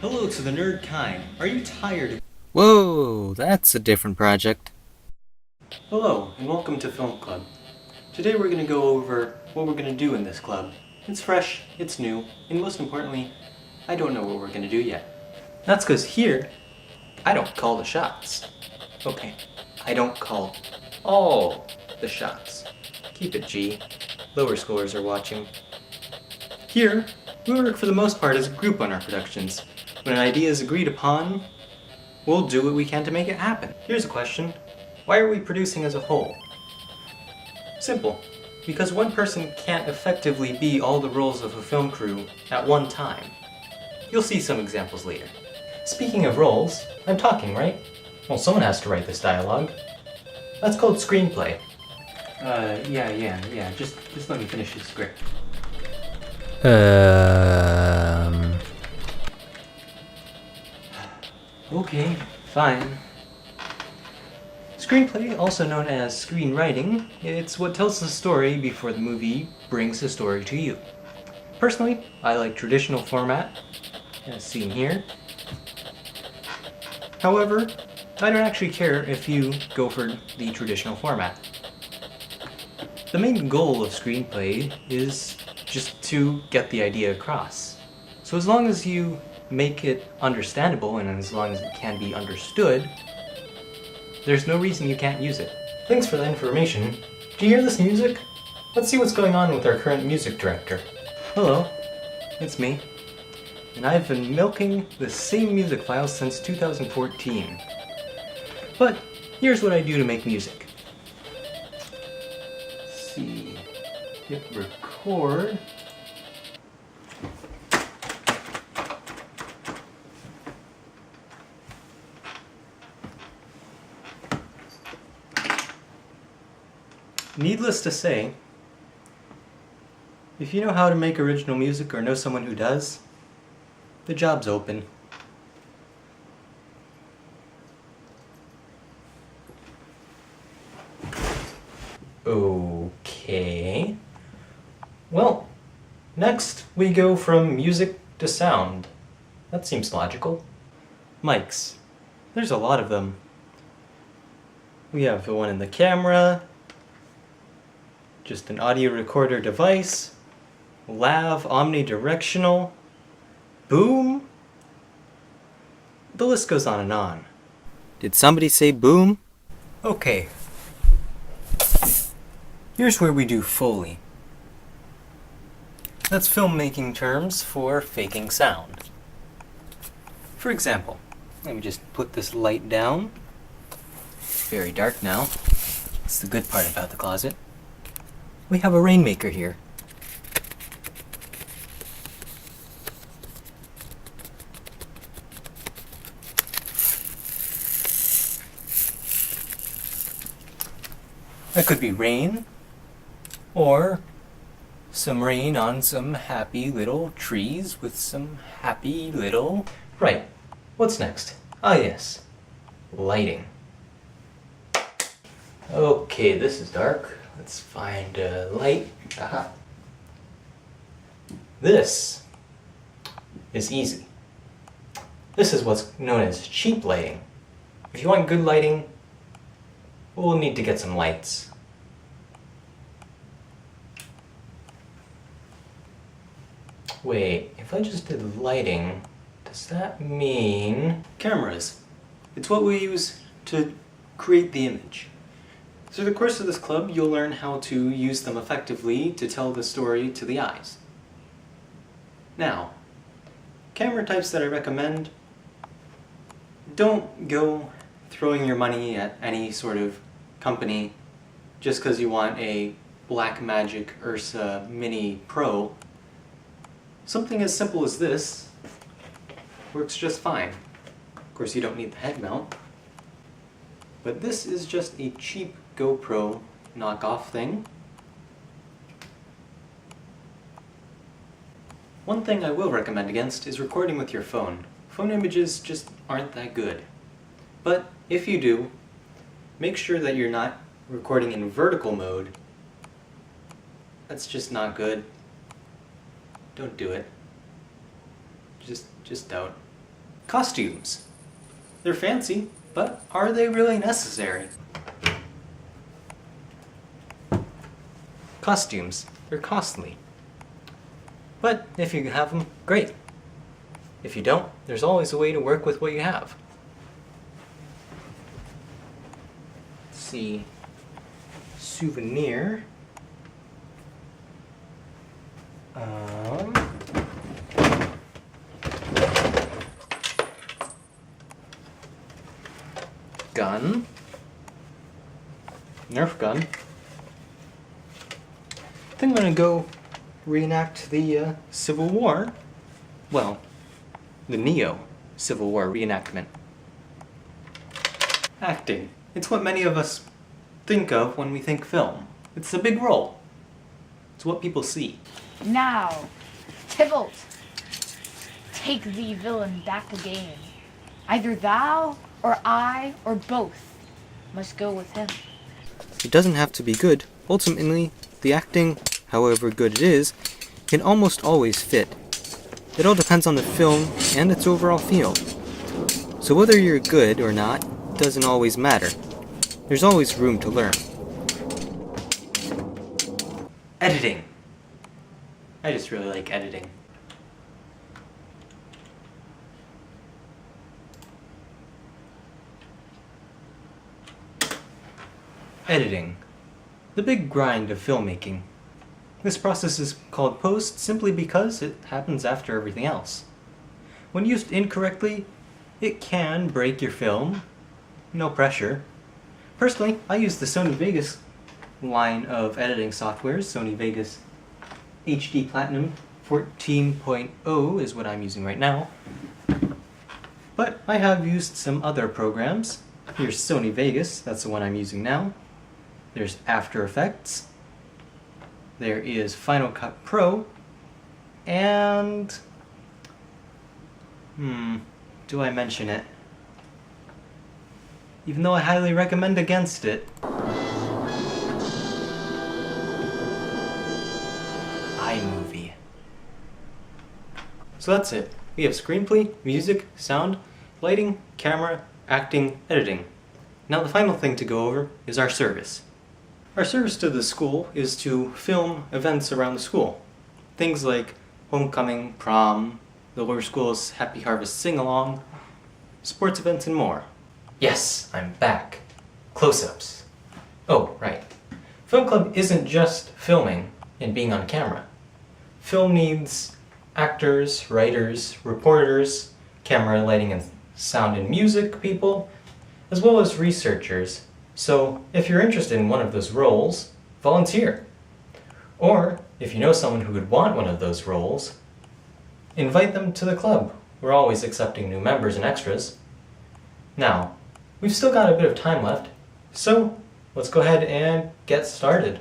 Hello to the nerd kind. Are you tired of... Whoa, that's a different project. Hello, and welcome to Film Club. Today we're going to go over what we're going to do in this club. It's fresh, it's new, and most importantly, I don't know what we're going to do yet. That's because here, I don't call the shots. Okay, I don't call all the shots. Keep it G. Lower scores are watching. Here, we work for the most part as a group on our productions. When an idea is agreed upon, we'll do what we can to make it happen. Here's a question. Why are we producing as a whole? Simple. Because one person can't effectively be all the roles of a film crew at one time. You'll see some examples later. Speaking of roles, I'm talking, right? Well, someone has to write this dialogue. That's called Screenplay. Yeah. Just let me finish the script. Okay, fine. Screenplay, also known as screenwriting, it's what tells the story before the movie brings the story to you. Personally, I like traditional format, as seen here. However, I don't actually care if you go for the traditional format. The main goal of screenplay is just to get the idea across. So as long as you make it understandable and as long as it can be understood, there's no reason you can't use it. Thanks for the information. Do you hear this music? Let's see what's going on with our current music director. Hello, it's me. And I've been milking the same music files since 2014. But here's what I do to make music. Let's see. Hit record. Needless to say, if you know how to make original music or know someone who does, the job's open. Okay. Well, next we go from music to sound. That seems logical. Mics. There's a lot of them. We have the one in the camera, just an audio recorder device, lav, omnidirectional, boom. The list goes on and on. Did somebody say boom? Okay. Here's where we do Foley. That's filmmaking terms for faking sound. For example, let me just put this light down. Very dark now. It's the good part about the closet. We have a rainmaker here. That could be rain, or some rain on some happy little trees with some happy little... Right, what's next? Ah yes, lighting. Okay, this is dark. Let's find a light. Aha. This is easy. This is what's known as cheap lighting. If you want good lighting, we'll need to get some lights. Wait, if I just did lighting, does that mean... Cameras. It's what we use to create the image. Through the course of this club, you'll learn how to use them effectively to tell the story to the eyes. Now, camera types that I recommend, don't go throwing your money at any sort of company just because you want a Blackmagic Ursa Mini Pro. Something as simple as this works just fine. Of course, you don't need the head mount. But this is just a cheap GoPro knockoff thing. One thing I will recommend against is recording with your phone. Phone images just aren't that good. But if you do, make sure that you're not recording in vertical mode. That's just not good. Don't do it. Just don't. Costumes. They're fancy, but are they really necessary? Costumes. They're costly. But if you have them, great. If you don't, there's always a way to work with what you have. Let's see. Souvenir. Gun. Nerf gun. I think I'm gonna go reenact the Civil War. Well, the Neo-Civil War reenactment. Acting. It's what many of us think of when we think film. It's a big role. It's what people see. Now, Tybalt, take thee villain back again. Either thou or I or both must go with him. It doesn't have to be good. Ultimately, the acting, however good it is, can almost always fit. It all depends on the film and its overall feel. So whether you're good or not doesn't always matter. There's always room to learn. Editing. I just really like editing. Editing. The big grind of filmmaking. This process is called post simply because it happens after everything else. When used incorrectly, it can break your film. No pressure. Personally, I use the Sony Vegas line of editing softwares. Sony Vegas HD Platinum 14.0 is what I'm using right now. But I have used some other programs. Here's Sony Vegas, that's the one I'm using now. There's After Effects. There is Final Cut Pro. And... do I mention it? Even though I highly recommend against it. iMovie. So that's it. We have screenplay, music, sound, lighting, camera, acting, editing. Now the final thing to go over is our service. Our service to the school is to film events around the school. Things like homecoming, prom, the lower school's Happy Harvest sing-along, sports events, and more. Yes, I'm back. Close-ups. Oh, right. Film club isn't just filming and being on camera. Film needs actors, writers, reporters, camera, lighting, and sound and music people, as well as researchers. So if you're interested in one of those roles, volunteer. Or if you know someone who would want one of those roles, invite them to the club. We're always accepting new members and extras. Now, we've still got a bit of time left, so let's go ahead and get started.